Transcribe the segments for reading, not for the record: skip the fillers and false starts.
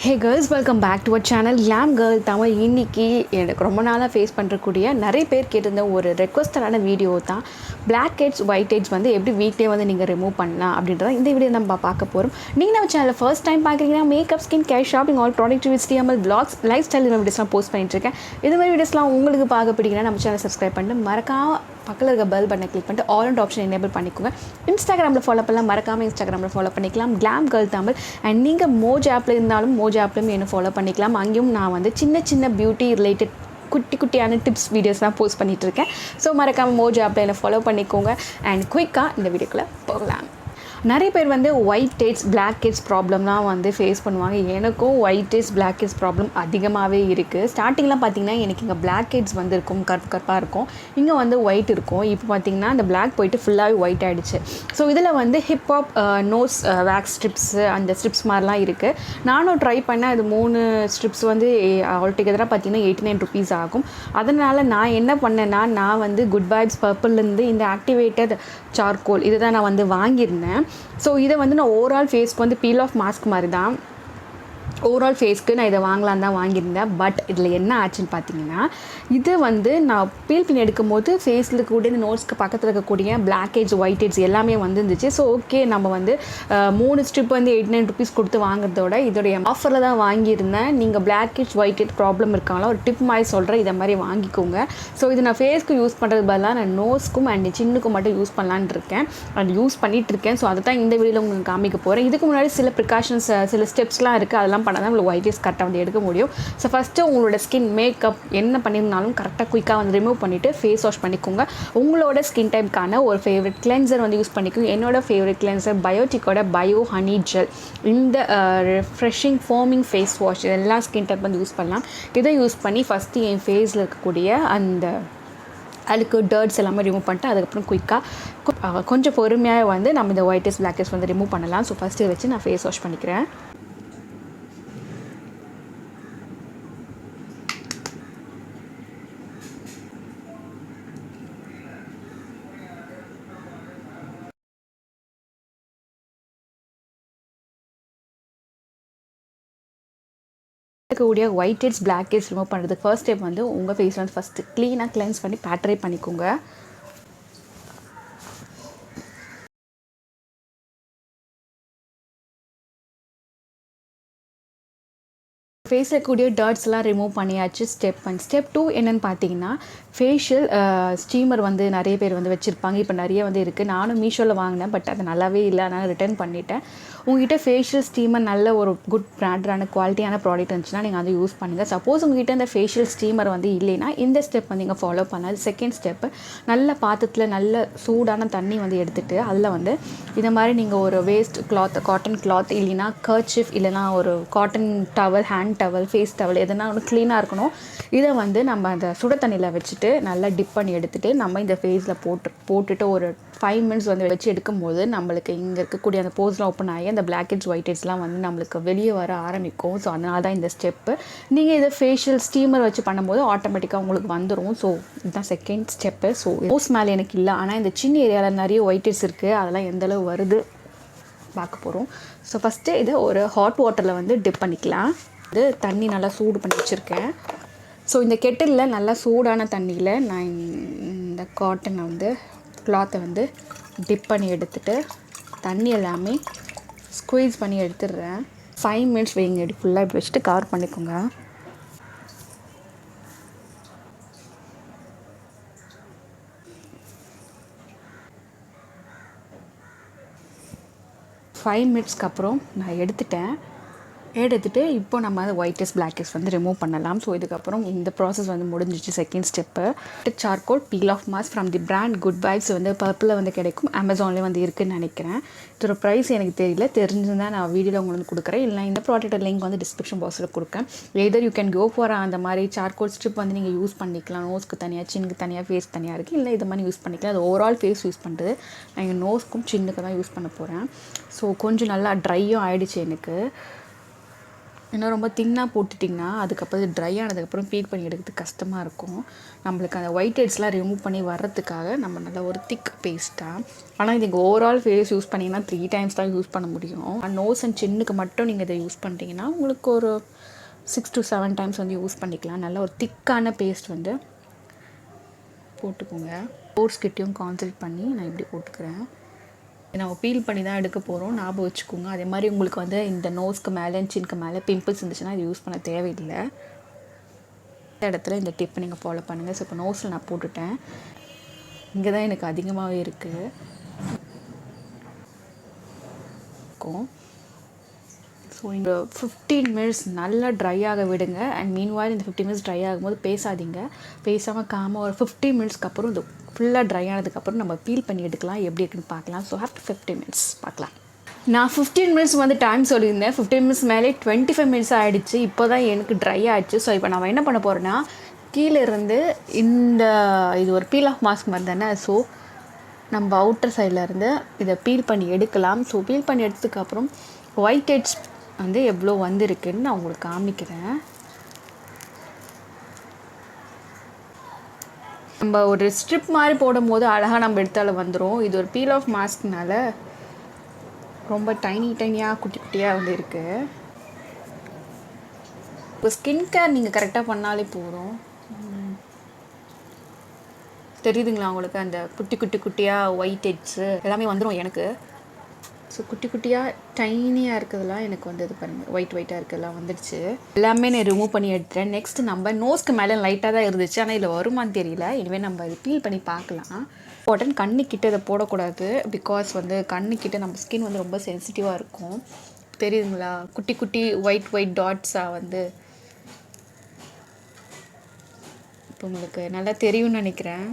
Hey girls, welcome back to our channel Glam Girl Tamil. இன்றைக்கி எனக்கு ரொம்ப நாளாக ஃபேஸ் பண்ணுறக்கூடிய நிறைய பேர் கேட்டிருந்த ஒரு ரெக்வஸ்டடான வீடியோ தான் Blackheads whiteheads வந்து எப்படி வீக்லேயே வந்து நீங்கள் ரிமூவ் பண்ணலாம் அப்படின்றத இந்த வீடியோ நம்ம பார்க்க போகிறோம். நீங்கள் நம்ம சேனலில் ஃபர்ஸ்ட் டைம் பார்க்குறீங்கன்னா makeup, skin care, shopping, all product reviews, DML blogs, lifestyle வீடியோஸ்லாம் போஸ்ட் பண்ணிட்டுருக்கேன். இது மாதிரி வீடியோஸ்லாம் உங்களுக்கு பார்க்க பிடிக்குன்னா நம்ம சேனல் சப்ஸ்கிரைப் பண்ணிட்டு மறக்காம பக்கத்தில் இருக்க பெல் பட்டனை கிளிக் பண்ணிட்டு ஆல் அண்ட் ஆப்ஷன் எனேபிள் பண்ணிக்கோங்க. இன்ஸ்டாகிராமில் ஃபாலோ பண்ணலாம், மறக்காமல் இன்ஸ்டாகிராமில் ஃபாலோ பண்ணிக்கலாம் கிளாம் கேர்ள் தமிழ். அண்ட் நீங்கள் மோஜ் ஆப்பில் இருந்தாலும் மோஜ் ஆப்லையும் என்ன ஃபாலோ பண்ணிக்கலாம். அங்கேயும் நான் வந்து சின்ன சின்ன பியூட்டி ரிலேட்டட் குட்டியான டிப்ஸ் வீடியோஸ்லாம் போஸ்ட் பண்ணிகிட்டு இருக்கேன். ஸோ மறக்காமல் மோஜ் ஆப்பில் என்ன ஃபாலோ பண்ணிக்கோங்க. அண்ட் குயிக்காக இந்த வீடியோக்குள்ளே போகலாம். நிறைய பேர் வந்து whiteheads blackheads ப்ராப்ளம்லாம் வந்து ஃபேஸ் பண்ணுவாங்க. எனக்கும் whiteheads blackheads ப்ராப்ளம் அதிகமாகவே இருக்குது. ஸ்டார்டிங்லாம் பார்த்திங்கன்னா எனக்கு இங்கே blackheads வந்து இருக்கும், கருப்பாக இருக்கும், இங்கே வந்து ஒயிட் இருக்கும். இப்போ பார்த்திங்கன்னா அந்த பிளாக் போயிட்டு ஃபுல்லாகவே ஒயிட் ஆகிடுச்சு. ஸோ இதில் வந்து ஹிப்ஹாப் நோஸ் வேக்ஸ் ஸ்ட்ரிப்ஸு அந்த ஸ்ட்ரிப்ஸ் மாதிரிலாம் இருக்குது. நானும் ட்ரை பண்ணேன். அது 3 ஸ்ட்ரிப்ஸ் வந்து ஆல்டுகெதராக பார்த்திங்கன்னா 89 ருபீஸ் ஆகும். அதனால் நான் என்ன பண்ணேன்னா, நான் வந்து குட் வைப்ஸ் பர்பிள்லேருந்து இந்த ஆக்டிவேட்டட் சார்கோல் இதை தான் நான் வந்து வாங்கியிருந்தேன். ஸோ இதை வந்து நான் ஓவரால் ஃபேஸ்க்கு வந்து பீல் ஆஃப் மாஸ்க் மாதிரி தான், ஓவரால் ஃபேஸ்க்கு நான் இதை வாங்கலான்னு தான் வாங்கியிருந்தேன். பட் இதில் என்ன ஆச்சுன்னு பார்த்தீங்கன்னா, இது வந்து நான் பீல் பண்ணி எடுக்கும் போது ஃபேஸில் கூட இந்த நோஸ்க்கு பக்கத்தில் இருக்கக்கூடிய Blackheads whiteheads எல்லாமே வந்துருந்துச்சு. ஸோ ஓகே, நம்ம வந்து 3 ஸ்ட்ரிப் வந்து 89 ருபீஸ் கொடுத்து வாங்குறதோட இதோடைய ஆஃபரில் தான் வாங்கியிருந்தேன். நீங்கள் Blackheads whitehead ப்ராப்ளம் இருக்காங்களா, ஒரு டிப் மாதிரி சொல்கிறேன், இதை மாதிரி வாங்கிக்கோங்க. ஸோ இது நான் ஃபேஸ்க்கு யூஸ் பண்ணுறது பதிலாக நான் நோஸ்க்கும் அண்ட் சின்னுக்கும் மட்டும் யூஸ் பண்ணலான்னு இருக்கேன், அது யூஸ் பண்ணிகிட்ருக்கேன். ஸோ அதை தான் இந்த வீடியோவில் உங்களுக்கு காமிக்க போகிறேன். இதுக்கு முன்னாடி சில ப்ரிகாஷன்ஸ், சில ஸ்டெப்ஸ்லாம் இருக்குது, அதெல்லாம் பண்ணால் தான் உங்களுக்கு whiteheads கரெக்டாக வந்து எடுக்க முடியும். ஸோ ஃபஸ்ட்டு உங்களோட ஸ்கின் மேக்கப் என்ன பண்ணியிருந்தாலும் கரெக்டாக குயிக்காக வந்து ரிமூவ் பண்ணிவிட்டு ஃபேஸ் வாஷ் பண்ணிக்கோங்க. உங்களோட ஸ்கின் டைப்புக்கான ஒரு ஃபேவரட் கிளென்சர் வந்து யூஸ் பண்ணிக்கோங்க. என்னோட ஃபேவரட் கிளென்சர் பயோட்டிக்கோட பயோ ஹனி ஜெல். இந்த ரெஃப்ரெஷிங் ஃபோமிங் ஃபேஸ் வாஷ் எல்லா ஸ்கின் டைப் வந்து யூஸ் பண்ணலாம். இதை யூஸ் பண்ணி ஃபஸ்ட்டு என் ஃபேஸில் இருக்கக்கூடிய அந்த அதுக்கு டர்ட்ஸ் எல்லாமே ரிமூவ் பண்ணிட்டு அதுக்கப்புறம் குயிக்காக கொஞ்சம் பொறுமையாக வந்து நம்ம இந்த whiteheads blackheads வந்து ரிமூவ் பண்ணலாம். ஸோ ஃபஸ்ட்டு வச்சு நான் ஃபேஸ் வாஷ் பண்ணிக்கிறேன். இருக்கக்கூடிய whiteheads blackheads ரிமூவ் பண்ணுறதுக்கு ஃபர்ஸ்ட் ஸ்டெப் வந்து உங்கள் ஃபேஸில் வந்து ஃபஸ்ட்டு க்ளீனாக கிளென்ஸ் பண்ணி பேட்டரை பண்ணிக்கோங்க. ஃபேஸில் இருக்கக்கூடிய டர்ட்ஸ்லாம் ரிமூவ் பண்ணியாச்சு. ஸ்டெப் 1. ஸ்டெப் 2 என்னென்னு பார்த்தீங்கன்னா, ஃபேஷியல் ஸ்டீமர் வந்து நிறைய பேர் வந்து வச்சுருப்பாங்க. இப்போ நிறைய வந்து இருக்குது. நானும் மீஷோவில் வாங்கினேன், பட் அது நல்லாவே இல்லை, அதனால் ரிட்டர்ன் பண்ணிட்டேன். உங்கள்கிட்ட ஃபேஷியல் ஸ்டீமர் நல்ல ஒரு குட் பிராண்டான குவாலிட்டியான ப்ராடக்ட் இருந்துச்சுன்னா நீங்கள் அதை யூஸ் பண்ணுங்கள். சப்போஸ் உங்கள்கிட்ட இந்த ஃபேஷியல் ஸ்டீமர் வந்து இல்லைன்னா இந்த ஸ்டெப் வந்து நீங்கள் ஃபாலோ பண்ணலாம். செகண்ட் ஸ்டெப்பு, நல்ல பாத்திரத்தில் நல்ல சூடான தண்ணி வந்து எடுத்துகிட்டு அதில் வந்து இந்த மாதிரி நீங்கள் ஒரு வேஸ்ட் கிளாத், காட்டன் கிளாத் இல்லைன்னா கர்ச்சிஃப் இல்லைனா ஒரு cotton towel, hand towel, face towel எதுனா ஒன்று க்ளீனாக இருக்கணும். இதை வந்து நம்ம அந்த சுட தண்ணியில் வச்சுட்டு நல்லா டிப் பண்ணி எடுத்துகிட்டு நம்ம இந்த ஃபேஸில் போட்டுட்டு ஒரு 5 மினிட்ஸ் வந்து வச்சு எடுக்கும்போது நம்மளுக்கு இங்கே இருக்கக்கூடிய அந்த போர்ஸ்லாம் ஓப்பன் ஆகி அந்த Blackheads whiteheadsலாம் வந்து நம்மளுக்கு வெளியே வர ஆரம்பிக்கும். ஸோ அதனால தான் இந்த ஸ்டெப்பு. நீங்கள் இதை ஃபேஷியல் ஸ்டீமர் வச்சு பண்ணும்போது ஆட்டோமேட்டிக்காக உங்களுக்கு வந்துடும். ஸோ இதுதான் செகண்ட் ஸ்டெப்பு. ஸோ நோஸ் மேலே எனக்கு இல்லை, ஆனால் இந்த சின்ன ஏரியாவில் நிறைய whiteheads இருக்குது, அதெல்லாம் எந்தளவு வருது பார்க்க போகிறோம். ஸோ ஃபஸ்ட்டு இதை ஒரு ஹாட் வாட்டரில் வந்து டிப் பண்ணிக்கலாம். இது தண்ணி நல்லா சூடு பண்ணி வச்சுருக்கேன். ஸோ இந்த கெட்டிலில் நல்லா சூடான தண்ணியில் நான் இந்த காட்டனை வந்து கிளாத்தை வந்து டிப் பண்ணி எடுத்துகிட்டு தண்ணி எல்லாமே ஸ்குவீஸ் பண்ணி எடுத்துடுறேன். 5 மினிட்ஸ் வைங்க, இப்படி ஃபுல்லாக இப்படி வச்சுட்டு கவர் பண்ணிக்கோங்க. ஃபைவ் மினிட்ஸ்க்கு அப்புறம் நான் எடுத்துகிட்டு இப்போ நம்ம அந்த whiteheads blackheads வந்து ரிமூவ் பண்ணலாம். ஸோ இதுக்கப்புறம் இந்த ப்ராசஸ் வந்து முடிஞ்சிச்சு. Second step, charcoal peel off mask from the brand Good Vibes வந்து பர்பிளில் வந்து கிடைக்கும், அமேசான்லேயே வந்து இருக்குதுன்னு நினைக்கிறேன். இதோட ப்ரைஸ் எனக்கு தெரியல, தெரிஞ்சுதான் நான் வீடியோவில் உங்களுக்கு கொடுக்குறேன். இல்லை இந்த ப்ராடக்ட் லிங்க் வந்து டிஸ்கிரிப்ஷன் பாக்ஸில் கொடுக்கேன். Either you can go for அந்த மாதிரி சார்கோல் ஸ்ட்ரிப் வந்து நீங்கள் யூஸ் பண்ணிக்கலாம். நோஸ்க்கு தனியாக, சின்னுக்கு தனியாக, ஃபேஸ் தனியாக இருக்குது. இல்லை இது மாதிரி யூஸ் பண்ணிக்கலாம். அது ஓவரால் ஃபேஸ் யூஸ் பண்ணுறது, நான் எங்கள் நோஸ்க்கும் சின்னுக்கு தான் யூஸ் பண்ண போகிறேன். ஸோ கொஞ்சம் நல்லா ட்ரையும் ஆகிடுச்சு எனக்கு. இன்னும் ரொம்ப தின்னாக போட்டுட்டிங்கன்னா அதுக்கப்புறம் இது ட்ரை ஆனதுக்கப்புறம் பீல் பண்ணி எடுக்கிறதுக்கு கஷ்டமாக இருக்கும். நம்மளுக்கு அந்த ஒயிட் ஹெட்ஸ்லாம் ரிமூவ் பண்ணி வர்றதுக்காக நம்ம நல்லா ஒரு திக் பேஸ்ட்டாக. ஆனால் இதுக்கு ஓவரால் ஃபேஸ் யூஸ் பண்ணிங்கன்னா 3 டைம்ஸ் தான் யூஸ் பண்ண முடியும். நோஸ் அண்ட் சின்னுக்கு மட்டும் நீங்கள் இதை யூஸ் பண்ணிட்டீங்கன்னா உங்களுக்கு ஒரு 6 to 7 டைம்ஸ் வந்து யூஸ் பண்ணிக்கலாம். நல்ல ஒரு திக்கான பேஸ்ட் வந்து போட்டுக்கோங்க. போர்ஸ் கிட்டையும் கான்சன்ட்ரேட் பண்ணி நான் இப்படி போட்டுக்கிறேன். நம்ம பீல் பண்ணி தான் எடுக்க போகிறோம், ஞாபகம் வச்சுக்கோங்க. அதே மாதிரி உங்களுக்கு வந்து இந்த நோஸ்க்கு மேலே சின்னுக்கு மேலே பிம்பிள்ஸ் இருந்துச்சுன்னா இது யூஸ் பண்ண தேவையில்லை. இந்த இடத்துல இந்த டிப்பை நீங்கள் ஃபாலோ பண்ணுங்கள். ஸோ இப்போ நோஸில் நான் போட்டுட்டேன். இங்கே தான் எனக்கு அதிகமாகவே இருக்குது. ஸோ இந்த 15 மினிட்ஸ் நல்லா ட்ரை ஆக விடுங்க. அண்ட் மீன்வாயில் இந்த 15 மினிட்ஸ் ட்ரை ஆகும்போது பேசாதீங்க. பேசாமல் காமாக ஒரு 15 மினிட்ஸ்க்கு அப்புறம் இது ஃபுல்லாக ட்ரை ஆனதுக்கப்புறம் நம்ம பீல் பண்ணி எடுக்கலாம். எப்படி இருக்குன்னு பார்க்கலாம். ஸோ ஆஃப்டர் 15 மினிட்ஸ் பார்க்கலாம். நான் 15 மினிட்ஸ் வந்து டைம் சொல்லியிருந்தேன். 15 மினிட்ஸ் மேலே 25 மினிட்ஸ் ஆகிடுச்சு. இப்போ தான் எனக்கு ட்ரை ஆகிடுச்சு. ஸோ இப்போ நான் என்ன பண்ண போகிறேன்னா, கீழே இருந்து இது ஒரு பீல் ஆஃப் மாஸ்க் மாதிரி தானே. ஸோ நம்ம அவுட்டர் சைடில் இருந்து இதை பீல் பண்ணி எடுக்கலாம். ஸோ பீல் பண்ணி எடுத்ததுக்கப்புறம் ஒயிட் ஹெட்ஸ் வந்து எவ்வளோ வந்திருக்குன்னு நான் உங்களுக்கு காமிக்கிறேன். நம்ம ஒரு ஸ்ட்ரிப் மாதிரி போடும் போது அழகாக நம்ம எடுத்தாலும் வந்துடும். இது ஒரு பீல் ஆஃப் மாஸ்க்னால ரொம்ப டைனியாக குட்டி குட்டியாக வந்து இருக்குது. இப்போ ஸ்கின் கேர் நீங்கள் கரெக்டாக பண்ணாலே போதும். தெரியுதுங்களா உங்களுக்கு? அந்த குட்டி குட்டியாக ஒயிட் ஹெட்ஸு எல்லாமே வந்துடும் எனக்கு. ஸோ குட்டி குட்டியாக டைனியாக இருக்கிறதுலாம் எனக்கு வந்து இது பாருங்கள், ஒயிட்டாக இருக்கிறதுலாம் வந்துடுச்சு. எல்லாமே நான் ரிமூவ் பண்ணி எடுத்துட்டேன். நெக்ஸ்ட் நம்ம நோஸ்க்கு மேலே லைட்டாக தான் இருந்துச்சு, ஆனால் இதில் வருமானு தெரியல. இனிமேல் நம்ம இது பீல் பண்ணி பார்க்கலாம். உடனே கண்ணுக்கிட்ட இதை போடக்கூடாது. பிகாஸ் வந்து கண்ணுக்கிட்ட நம்ம ஸ்கின் வந்து ரொம்ப சென்சிட்டிவாக இருக்கும். தெரியுதுங்களா? குட்டி குட்டி ஒயிட் டாட்ஸாக வந்து இப்போ உங்களுக்கு நல்லா தெரியும்னு நினைக்கிறேன்.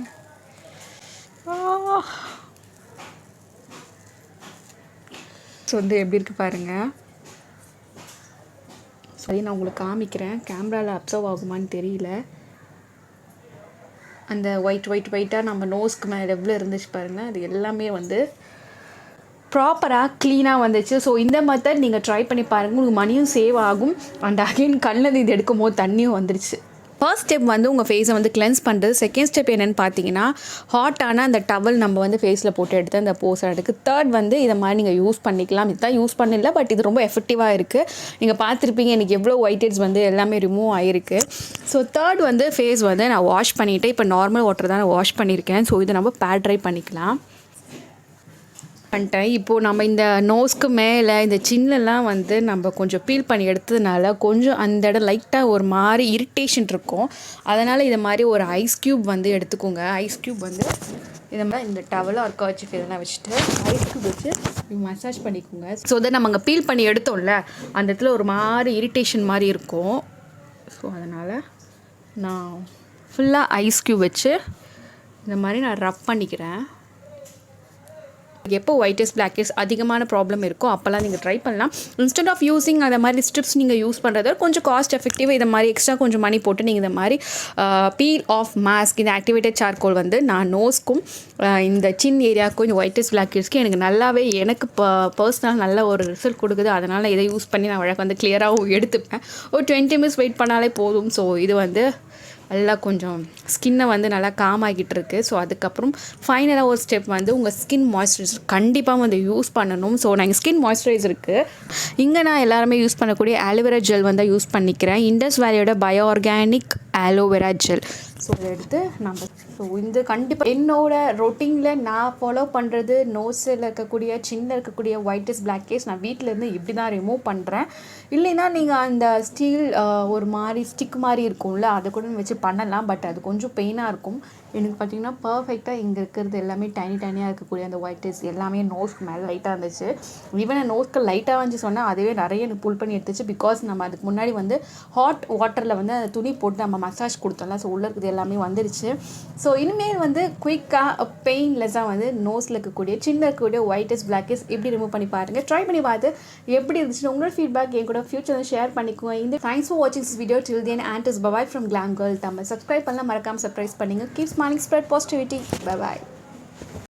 ஸோ வந்து எப்படி இருக்குது பாருங்கள். சரி, நான் உங்களுக்கு காமிக்கிறேன். கேமராவில் அப்சர்வ் ஆகுமான்னு தெரியல. அந்த ஒயிட்டாக நம்ம நோஸ்க்கு மேலே எவ்வளோ இருந்துச்சு பாருங்கள். அது எல்லாமே வந்து ப்ராப்பராக க்ளீனாக வந்துச்சு. ஸோ இந்த மெத்தட் நீங்கள் ட்ரை பண்ணி பாருங்கள். உங்களுக்கு மணியும் சேவ் ஆகும். அண்ட் அகைன் கண்ணில் இது எடுக்கும் போது தண்ணியும் வந்துடுச்சு. ஃபர்ஸ்ட் ஸ்டெப் வந்து உங்கள் ஃபேஸை வந்து கிளென்ஸ் பண்ணுறது. செகண்ட் ஸ்டெப் என்னென்னு பார்த்தீங்கன்னா, ஹாட்டான அந்த டவல் நம்ம வந்து ஃபேஸில் போட்டு எடுத்து அந்த போஸ் எடுக்கு. தேர்ட் வந்து இதை மாதிரி நீங்கள் யூஸ் பண்ணிக்கலாம். இதுதான் யூஸ் பண்ணல, பட் இது ரொம்ப எஃபெக்டிவாக இருக்குது. நீங்கள் பார்த்துருப்பீங்க எனக்கு எவ்வளோ ஒயிட் ஹெட்ஸ் வந்து எல்லாமே ரிமூவ் ஆகிருக்கு. ஸோ தேர்ட் வந்து ஃபேஸ் வந்து நான் வாஷ் பண்ணிவிட்டு இப்போ நார்மல் வாட்டர் தான் நான் வாஷ் பண்ணியிருக்கேன். ஸோ இதை நம்ம பேட் ட்ரை பண்ணிக்கலாம். பண்ணிட்டேன். இப்போது நம்ம இந்த நோஸ்க்கு மேலே இந்த சின்னெல்லாம் வந்து நம்ம கொஞ்சம் பீல் பண்ணி எடுத்ததுனால கொஞ்சம் அந்த இடம் லைட்டாக ஒரு மாதிரி இரிட்டேஷன் இருக்கும். அதனால் இதை மாதிரி ஒரு ஐஸ் க்யூப் வந்து எடுத்துக்கோங்க. ஐஸ் க்யூப் வந்து இதை மாதிரி இந்த டவலை ஒரு கர்ச்சிஃப் இதெல்லாம் வச்சுட்டு ஐஸ் க்யூப் வச்சு மசாஜ் பண்ணிக்கோங்க. ஸோ அதை நம்ம அங்கே பீல் பண்ணி எடுத்தோம்ல, அந்த இடத்துல ஒரு மாதிரி இரிட்டேஷன் மாதிரி இருக்கும். ஸோ அதனால் நான் ஃபுல்லாக ஐஸ் க்யூப் வச்சு இந்த மாதிரி நான் ரப் பண்ணிக்கிறேன். எப்போ ஒயிட் ஹெட்ஸ் பிளாக் ஹெட்ஸ் அதிகமான ப்ராப்ளம் இருக்கோ அப்போல்லாம் நீங்கள் ட்ரை பண்ணலாம். இன்ஸ்டெட் ஆஃப் யூஸிங் அதை மாதிரி ஸ்ட்ரிப்ஸ் நீங்கள் யூஸ் பண்ணுறத கொஞ்சம் காஸ்ட் எஃபெக்டிவாக இதை மாதிரி எக்ஸ்ட்ரா கொஞ்சம் மணி போட்டு நீங்கள் இந்த மாதிரி பீல் ஆஃப் மாஸ்க், இந்த ஆக்டிவேட்டட் சார்கோல் வந்து நான் நோஸ்க்கும் இந்த சின் ஏரியாவுக்கும் இந்த ஒயிட் ஹெட்ஸ் பிளாக் ஹெட்ஸ்க்கு எனக்கு நல்லாவே எனக்கு பர்சனலாக நல்ல ஒரு ரிசல்ட் கொடுக்குது. அதனால் இதை யூஸ் பண்ணி நான் வழக்கு வந்து கிளியராகவும் எடுத்துப்பேன். ஒரு 20 மினிட்ஸ் வெயிட் பண்ணாலே போதும். ஸோ இது வந்து நல்லா கொஞ்சம் ஸ்கின்னை வந்து நல்லா காமாகிட்டு இருக்குது. ஸோ அதுக்கப்புறம் ஃபைனலாக ஒரு ஸ்டெப் வந்து உங்கள் ஸ்கின் மாய்ஸ்சரைசர் கண்டிப்பாக வந்து யூஸ் பண்ணணும். ஸோ நான் ஸ்கின் மாய்ஸ்சரைசருக்கு இங்கே நான் எல்லாருமே யூஸ் பண்ணக்கூடிய ஆலோவேரா ஜெல் வந்து யூஸ் பண்ணிக்கிறேன். இண்டஸ் வேலியோட bio organic aloe vera gel. So இதை எடுத்து நம்ம இந்த கண்டிப்பாக என்னோட ரொட்டீனில் நான் ஃபாலோ பண்ணுறது நோஸில் இருக்கக்கூடிய சின்ன இருக்கக்கூடிய ஒயிட் ஹெட்ஸ் பிளாக் ஹெட்ஸ் நான் வீட்டிலேருந்து இப்படி தான் ரிமூவ் பண்ணுறேன். இல்லைன்னா நீங்கள் அந்த ஸ்டீல் ஒரு மாதிரி ஸ்டிக் மாதிரி இருக்கும்ல அதை கூட வச்சு பண்ணலாம். பட் அது கொஞ்சம் பெயினாக இருக்கும். எனக்கு பார்த்திங்கன்னா பர்ஃபெக்டாக இங்கே இருக்கிறது எல்லாமே டைனியாக இருக்கக்கூடிய அந்த ஒயிட் ஹெட்ஸ் எல்லாமே நோஸ்க்கு மேலே லைட்டாக இருந்துச்சு. ஈவன் நோஸ்க்கு லைட்டாக வந்துச்சு சொன்னால் அதுவே நிறைய எனக்கு புல் பண்ணி எடுத்துச்சு. பிகாஸ் நம்ம அதுக்கு முன்னாடி வந்து ஹாட் வாட்டரில் வந்து அந்த துணி போட்டு நம்ம மசாஜ் கொடுத்தோம்ல. ஸோ உள்ளே இருக்குது எல்லாமே வந்துடுச்சு. ஸோ இனிமேல் வந்து குயிக்காக பெயின்லெஸ்ஸாக வந்து நோஸில் இருக்கக்கூடிய சின்ன இருக்கக்கூடிய ஒயிட் ஹெட்ஸ் பிளாக் ஹெட்ஸ் எப்படி ரிமூவ் பண்ணி பாருங்கள். ட்ரை பண்ணி பார்த்து எப்படி இருந்துச்சுன்னு உங்களோட ஃபீட்பேக் என் கூட ஃபியூச்சரில் ஷேர் பண்ணிக்குவோம். இந்த தேங்க்ஸ் ஃபார் வாட்சிங் this video till then and is bye from Glam Girl Tamil. Subscribe பண்ணலாம், மறக்காமல் சப்ஸ்கிரைப் பண்ணுங்கள். Keep smiling, spread positivity. By.